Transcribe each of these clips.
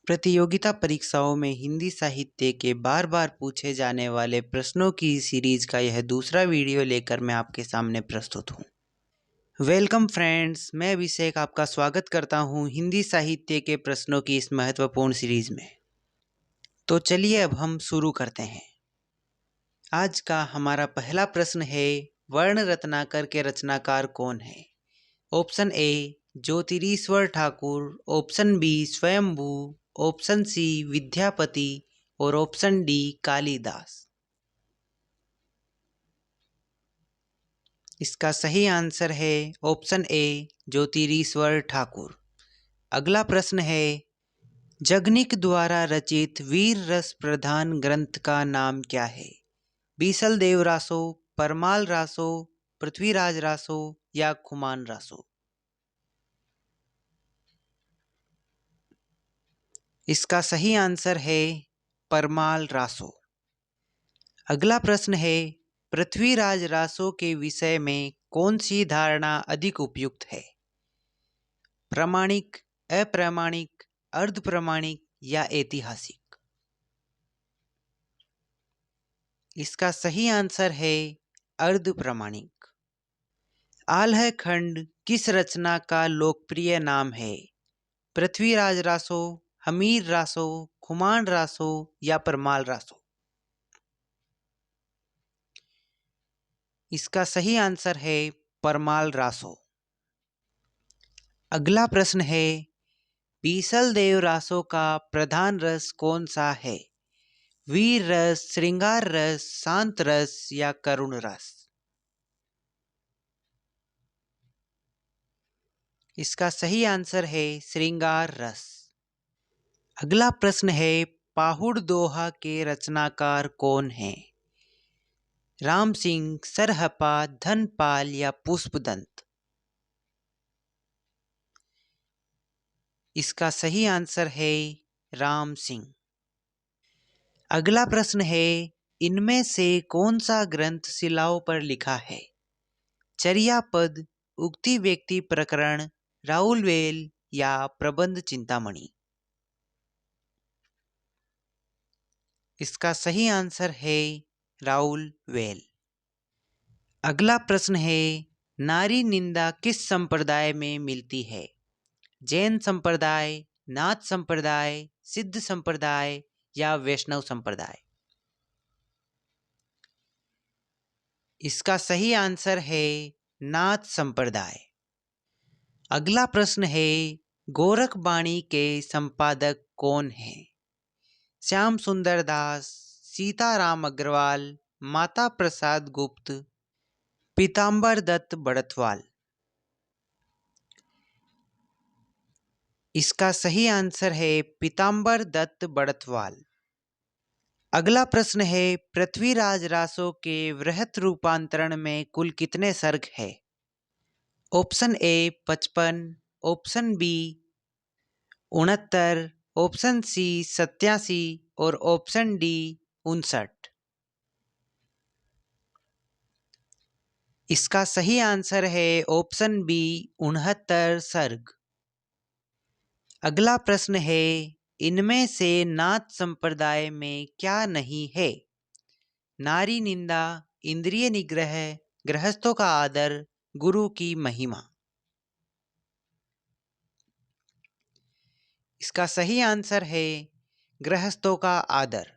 प्रतियोगिता परीक्षाओं में हिंदी साहित्य के बार बार पूछे जाने वाले प्रश्नों की सीरीज का यह दूसरा वीडियो लेकर मैं आपके सामने प्रस्तुत हूँ। वेलकम फ्रेंड्स, मैं अभिषेक आपका स्वागत करता हूँ हिंदी साहित्य के प्रश्नों की इस महत्वपूर्ण सीरीज में। तो चलिए अब हम शुरू करते हैं। आज का हमारा पहला प्रश्न है, वर्ण रत्नाकर के रचनाकार कौन है? Option A Jyotirishwar Thakur, option B Swayambhu, option C Vidyapati और ऑप्शन डी कालिदास। इसका सही आंसर है ऑप्शन ए ज्योतिरीश्वर ठाकुर। अगला प्रश्न है, जगनिक द्वारा रचित वीर रस प्रधान ग्रंथ का नाम क्या है? बीसल देव रासो, परमाल रासो, पृथ्वीराज रासो या खुमान रासो? इसका सही आंसर है परमाल रासो। अगला प्रश्न है, पृथ्वीराज रासो के विषय में कौन सी धारणा अधिक उपयुक्त है? प्रामाणिक, अप्रामाणिक, अर्धप्रामाणिक या ऐतिहासिक? इसका सही आंसर है अर्धप्रामाणिक। आल्ह खंड किस रचना का लोकप्रिय नाम है? पृथ्वीराज रासो, हमीर रासो, खुमान रासो या परमाल रासो? इसका सही आंसर है परमाल रासो। अगला प्रश्न है, बीसल देव रासो का प्रधान रस कौन सा है? वीर रस, श्रृंगार रस, शांत रस या करुण रस? इसका सही आंसर है श्रृंगार रस। अगला प्रश्न है, पाहुड़ दोहा के रचनाकार कौन है? राम सिंह, सरहपा, धनपाल या पुष्पदंत? इसका सही आंसर है राम सिंह। अगला प्रश्न है, इनमें से कौन सा ग्रंथ शिलाओं पर लिखा है? चर्यापद, उक्ति व्यक्ति प्रकरण, राउलवेल या प्रबंध चिंतामणि? इसका सही आंसर है राउलवेल। अगला प्रश्न है, नारी निंदा किस संप्रदाय में मिलती है? जैन संप्रदाय, नाथ संप्रदाय, सिद्ध संप्रदाय या वैष्णव संप्रदाय? इसका सही आंसर है नाथ संप्रदाय। अगला प्रश्न है, गोरखबाणी के संपादक कौन हैं? श्याम सुंदर दास, सीताराम अग्रवाल, माता प्रसाद गुप्त, पीताम्बर दत्त बड़तवाल? इसका सही आंसर है पीताम्बर दत्त बड़तवाल। अगला प्रश्न है, पृथ्वीराज रासो के वृहत रूपांतरण में कुल कितने सर्ग है? Option A 55, option B 69, option C 87 और ऑप्शन डी 59? इसका सही आंसर है ऑप्शन बी 69 सर्ग। अगला प्रश्न है, इनमें से नाथ संप्रदाय में क्या नहीं है? नारी निंदा, इंद्रिय निग्रह, गृहस्थों का आदर, गुरु की महिमा? इसका सही आंसर है गृहस्थों का आदर।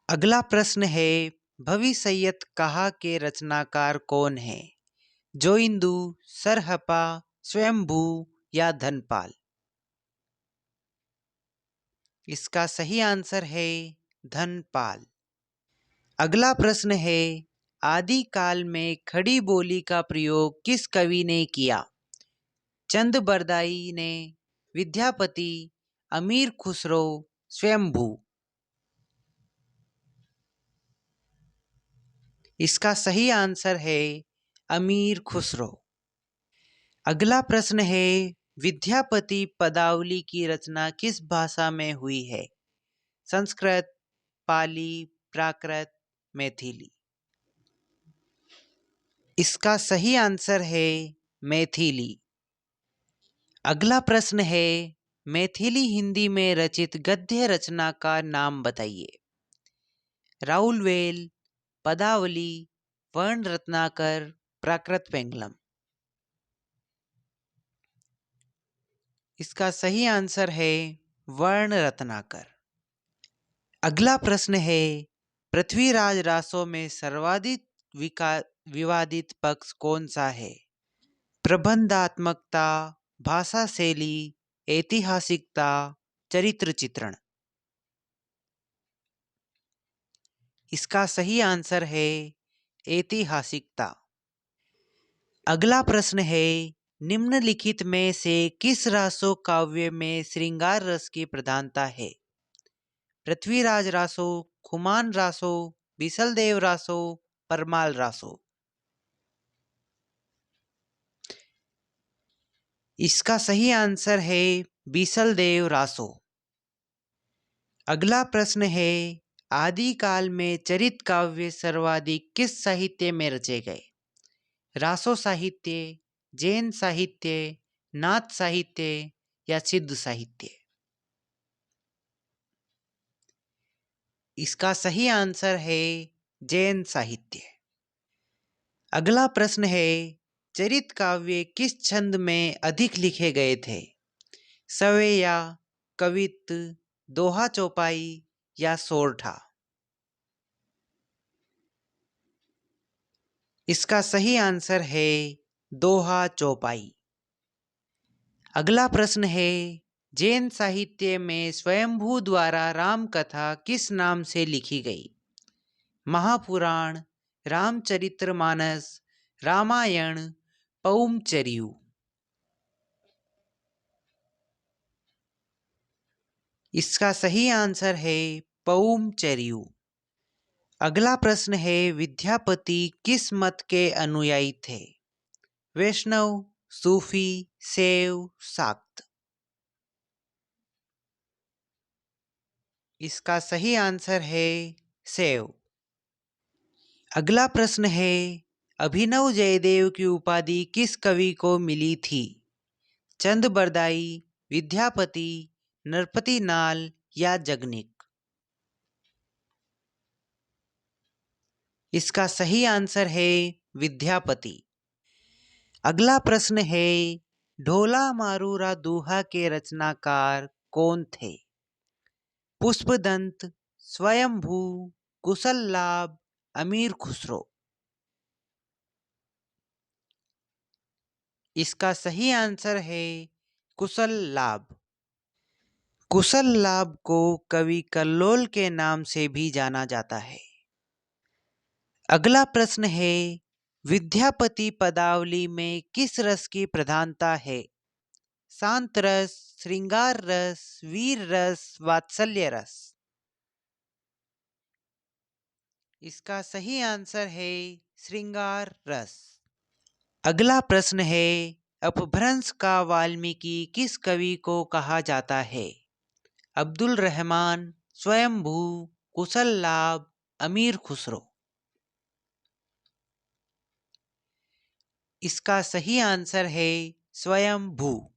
अगला प्रश्न है, भविसैयत कहा के रचनाकार कौन है? जोइंदू, सरहपा, स्वयंभू या धनपाल? इसका सही आंसर है धनपाल। अगला प्रश्न है, आदिकाल में खड़ी बोली का प्रयोग किस कवि ने किया? चंद बरदाई ने, विद्यापति, अमीर खुसरो, स्वयंभू? इसका सही आंसर है अमीर खुसरो। अगला प्रश्न है, विद्यापति पदावली की रचना किस भाषा में हुई है? संस्कृत, पाली, प्राकृत, मैथिली? इसका सही आंसर है मैथिली। अगला प्रश्न है, मैथिली हिंदी में रचित गद्य रचना का नाम बताइए। राउलवेल, पदावली, वर्ण रत्नाकर, प्राकृत पेंगलम। इसका सही आंसर है वर्ण रत्नाकर। अगला प्रश्न है, पृथ्वीराज रासो में सर्वाधिक विवादित पक्ष कौन सा है? प्रबंधात्मकता, भाषा शैली, ऐतिहासिकता, चरित्र चित्रण। इसका सही आंसर है ऐतिहासिकता। अगला प्रश्न है, निम्नलिखित में से किस रासो काव्य में श्रृंगार रस की प्रधानता है? पृथ्वीराज रासो, खुमान रासो, बिसलदेव रासो, परमाल रासो। इसका सही आंसर है बिसलदेव रासो। अगला प्रश्न है, आदिकाल में चरित काव्य सर्वाधिक किस साहित्य में रचे गए? रासो साहित्य, जैन साहित्य, नाथ साहित्य या सिद्ध साहित्य। इसका सही आंसर है जैन साहित्य। अगला प्रश्न है, चरित काव्य किस छंद में अधिक लिखे गए थे? सवेया, कवित्त, दोहा चौपाई या सोरठा। इसका सही आंसर है दोहा चौपाई। अगला प्रश्न है, जैन साहित्य में स्वयंभू द्वारा राम कथा किस नाम से लिखी गई? महापुराण, रामचरितमानस, रामायण, पौमचरियु। इसका सही आंसर है पौमचरियु। अगला प्रश्न है, विद्यापति किस मत के अनुयायी थे? वैष्णव, सूफी, शैव, शाक्त। इसका सही आंसर है शैव। अगला प्रश्न है, अभिनव जयदेव की उपाधि किस कवि को मिली थी? चंद बरदाई, विद्यापति, नरपति नाल या जगनिक। इसका सही आंसर है विद्यापति। अगला प्रश्न है, ढोला मारूरा दोहा के रचनाकार कौन थे? पुष्पदंत, स्वयंभू, कुशल लाभ, अमीर खुसरो। इसका सही आंसर है कुशल लाभ। कुशल लाभ को कवि कल्लोल के नाम से भी जाना जाता है। अगला प्रश्न है, विद्यापति पदावली में किस रस की प्रधानता है? शांत रस, श्रृंगार रस, वीर रस, वात्सल्य रस। इसका सही आंसर है श्रृंगार रस। अगला प्रश्न है, अपभ्रंश का वाल्मीकि किस कवि को कहा जाता है? अब्दुल रहमान, स्वयंभू, कुशल लाभ, अमीर खुसरो। इसका सही आंसर है स्वयंभू।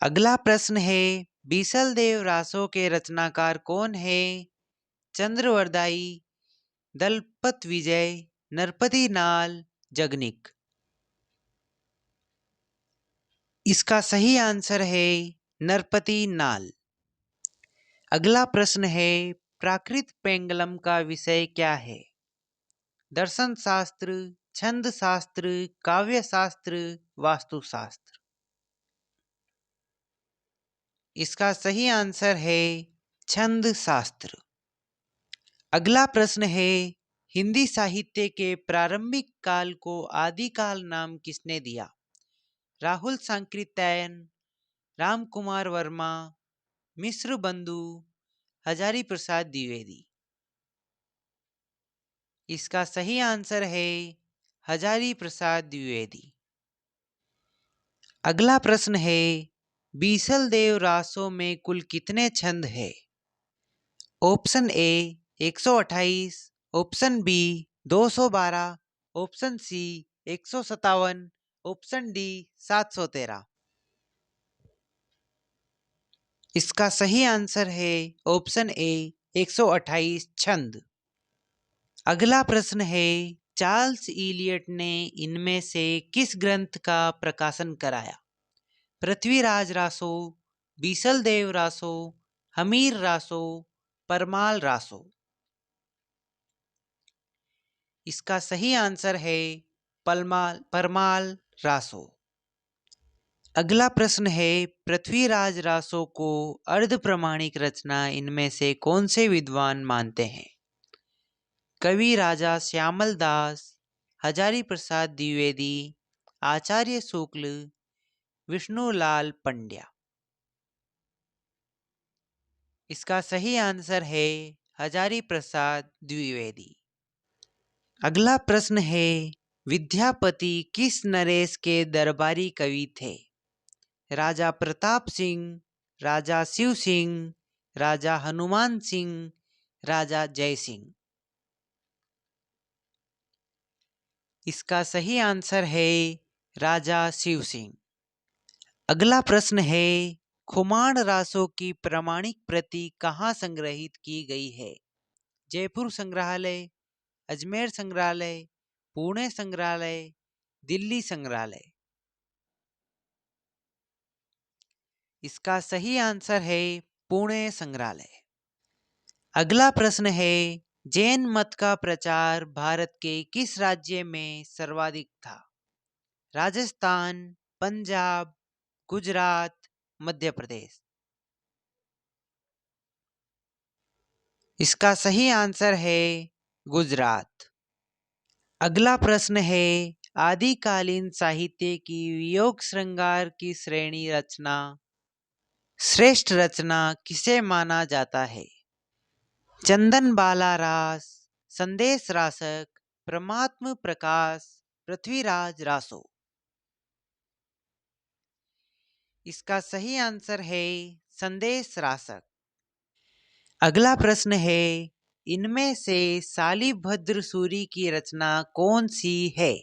अगला प्रश्न है, बीसलदेव रासो के रचनाकार कौन है? चंद्रवरदाई, दलपत विजय, नरपति नाल, जगनिक। इसका सही आंसर है नरपति नाल। अगला प्रश्न है, प्राकृत पेंगलम का विषय क्या है? दर्शन शास्त्र, छंद शास्त्र, काव्य शास्त्र, वास्तुशास्त्र। इसका सही आंसर है छंद शास्त्र। अगला प्रश्न है, हिंदी साहित्य के प्रारंभिक काल को आदिकाल नाम किसने दिया? राहुल सांकृत्यायन, राम कुमार वर्मा, मिश्र बंधु, हजारी प्रसाद द्विवेदी। इसका सही आंसर है हजारी प्रसाद द्विवेदी। अगला प्रश्न है, बीसलदेव रासो में कुल कितने छंद है? Option A 128, option B 212, option C 157, option D 713। इसका सही आंसर है ऑप्शन ए 128 छंद। अगला प्रश्न है, चार्ल्स इलियट ने इनमें से किस ग्रंथ का प्रकाशन कराया? पृथ्वीराज रासो, बीसलदेव रासो, हमीर रासो, परमाल रासो। इसका सही आंसर है परमाल रासो। अगला प्रश्न है, पृथ्वीराज रासो को अर्ध प्रमाणिक रचना इनमें से कौन से विद्वान मानते हैं? कवि राजा श्यामल दास, हजारी प्रसाद द्विवेदी, आचार्य शुक्ल, विष्णुलाल पंड्या। इसका सही आंसर है हजारी प्रसाद द्विवेदी। अगला प्रश्न है, विद्यापति किस नरेश के दरबारी कवि थे? राजा प्रताप सिंह, राजा शिव सिंह, राजा हनुमान सिंह, राजा जय सिंह। इसका सही आंसर है राजा शिव सिंह। अगला प्रश्न है, खुमान रासो की प्रमाणिक प्रति कहाँ संग्रहित की गई है? जयपुर संग्रहालय, अजमेर संग्रहालय, पुणे संग्रहालय, दिल्ली संग्रहालय। इसका सही आंसर है पुणे संग्रहालय। अगला प्रश्न है, जैन मत का प्रचार भारत के किस राज्य में सर्वाधिक था? राजस्थान, पंजाब, गुजरात, मध्य प्रदेश। इसका सही आंसर है गुजरात। अगला प्रश्न है, आदिकालीन साहित्य की वियोग श्रृंगार की श्रेणी रचना श्रेष्ठ रचना किसे माना जाता है? चंदन बाला रास, संदेश रासक, परमात्म प्रकाश, पृथ्वीराज रासो। इसका सही आंसर है संदेश रासक। अगला प्रश्न है, इनमें से शालिभद्र सूरी की रचना कौन सी है?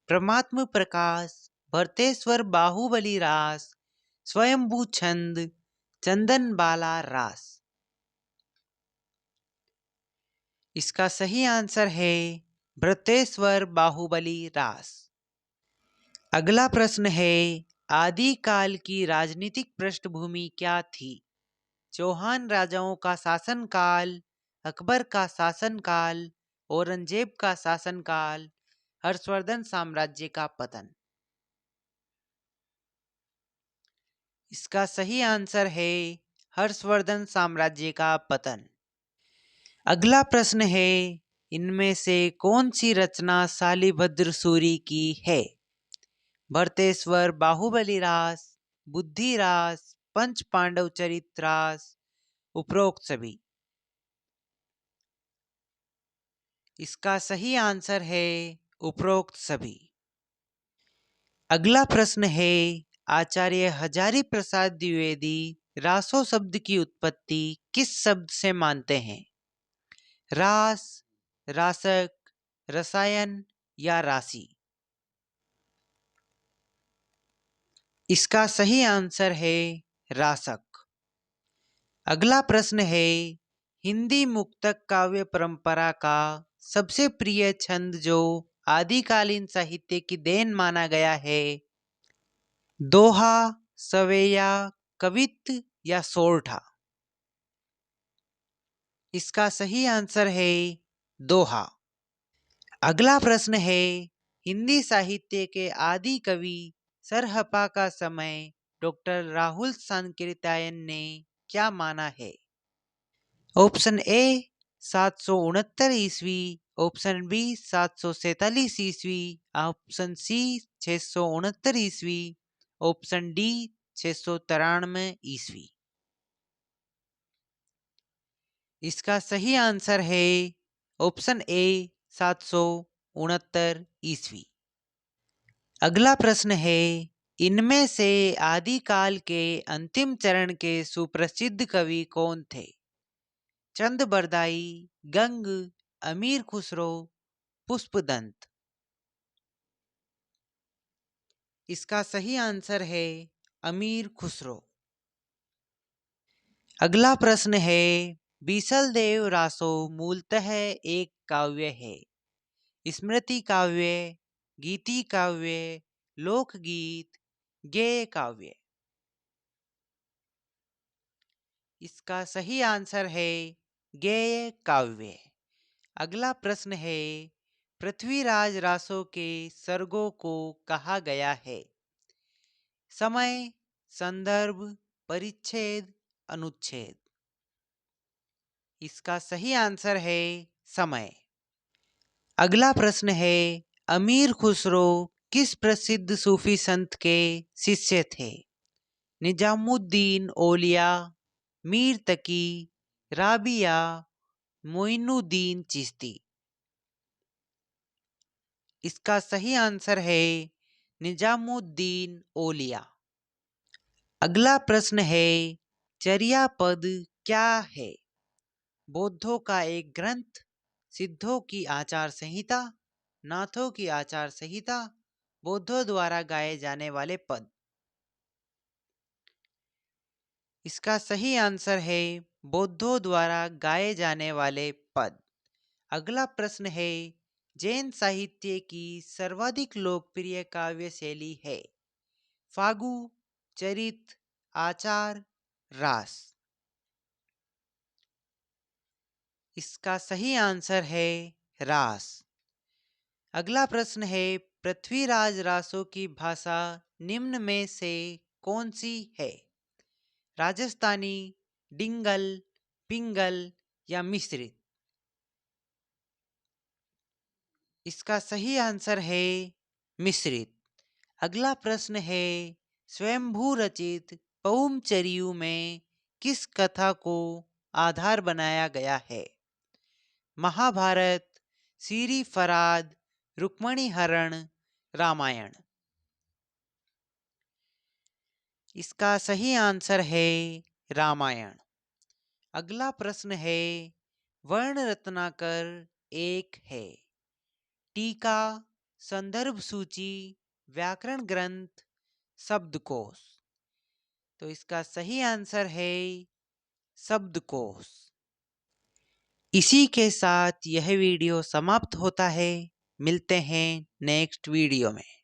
परमात्म प्रकाश, भरतेश्वर बाहुबली रास, स्वयंभू छंद, चंदन बाला रास। इसका सही आंसर है भरतेश्वर बाहुबली रास। अगला प्रश्न है, आदिकाल की राजनीतिक पृष्ठभूमि क्या थी? चौहान राजाओं का शासनकाल, अकबर का शासनकाल, औरंगजेब का शासनकाल, हर्षवर्धन साम्राज्य का पतन। इसका सही आंसर है हर्षवर्धन साम्राज्य का पतन। अगला प्रश्न है, इनमें से कौन सी रचना शालिभद्र सूरी की है? भरतेश्वर बाहुबली रास, बुद्धि रास, पंच पांडव चरित रास, उपरोक्त सभी। इसका सही आंसर है उपरोक्त सभी। अगला प्रश्न है, आचार्य हजारी प्रसाद द्विवेदी रासो शब्द की उत्पत्ति किस शब्द से मानते हैं? रास, रासक, रसायन या राशि। इसका सही आंसर है रासक। अगला प्रश्न है, हिंदी मुक्तक काव्य परंपरा का सबसे प्रिय छंद जो आदिकालीन साहित्य की देन माना गया है? दोहा, सवेया, कवित्त या सोरठा। इसका सही आंसर है दोहा। अगला प्रश्न है, हिंदी साहित्य के आदि कवि सरहपा का समय डॉक्टर राहुल सांकृत्यायन ने क्या माना है? ऑप्शन ए 769 ईस्वी, ऑप्शन बी 747 ईस्वी, ऑप्शन सी 669 ईस्वी, ऑप्शन डी 693 ईस्वी। इसका सही आंसर है ऑप्शन ए 769 ईस्वी। अगला प्रश्न है, इनमें से आदिकाल के अंतिम चरण के सुप्रसिद्ध कवि कौन थे? चंद बरदाई, गंग, अमीर खुसरो, पुष्पदंत। इसका सही आंसर है अमीर खुसरो। अगला प्रश्न है, बीसलदेव रासो मूलतः एक काव्य है। स्मृति काव्य, गीति काव्य, लोकगीत, गेय काव्य। इसका सही आंसर है गेय काव्य। अगला प्रश्न है, पृथ्वीराज रासो के सर्गों को कहा गया है। समय, संदर्भ, परिच्छेद, अनुच्छेद। इसका सही आंसर है समय। अगला प्रश्न है, अमीर खुसरो किस प्रसिद्ध सूफी संत के शिष्य थे। निजामुद्दीन औलिया, मीर तकी, राबिया, मोइनुद्दीन चिश्ती। इसका सही आंसर है निजामुद्दीन औलिया। अगला प्रश्न है, चर्या पद क्या है। बौद्धों का एक ग्रंथ, सिद्धों की आचार संहिता, नाथों की आचार संहिता, बौद्धों द्वारा गाए जाने वाले पद। इसका सही आंसर है बौद्धों द्वारा गाए जाने वाले पद। अगला प्रश्न है, जैन साहित्य की सर्वाधिक लोकप्रिय काव्य शैली है। फागु, चरित, आचार, रास। इसका सही आंसर है रास। अगला प्रश्न है, पृथ्वीराज रासो की भाषा निम्न में से कौन सी है। राजस्थानी, डिंगल, पिंगल या मिश्रित। इसका सही आंसर है मिश्रित। अगला प्रश्न है, स्वयंभू रचित पौमचरियु में किस कथा को आधार बनाया गया है। महाभारत, सीरी फराद, रुक्मणी हरण, रामायण। इसका सही आंसर है रामायण। अगला प्रश्न है, वर्ण रत्नाकर एक है। टीका, संदर्भ सूची, व्याकरण ग्रंथ, शब्दकोश। तो इसका सही आंसर है शब्दकोश। इसी के साथ यह वीडियो समाप्त होता है। मिलते हैं नेक्स्ट वीडियो में।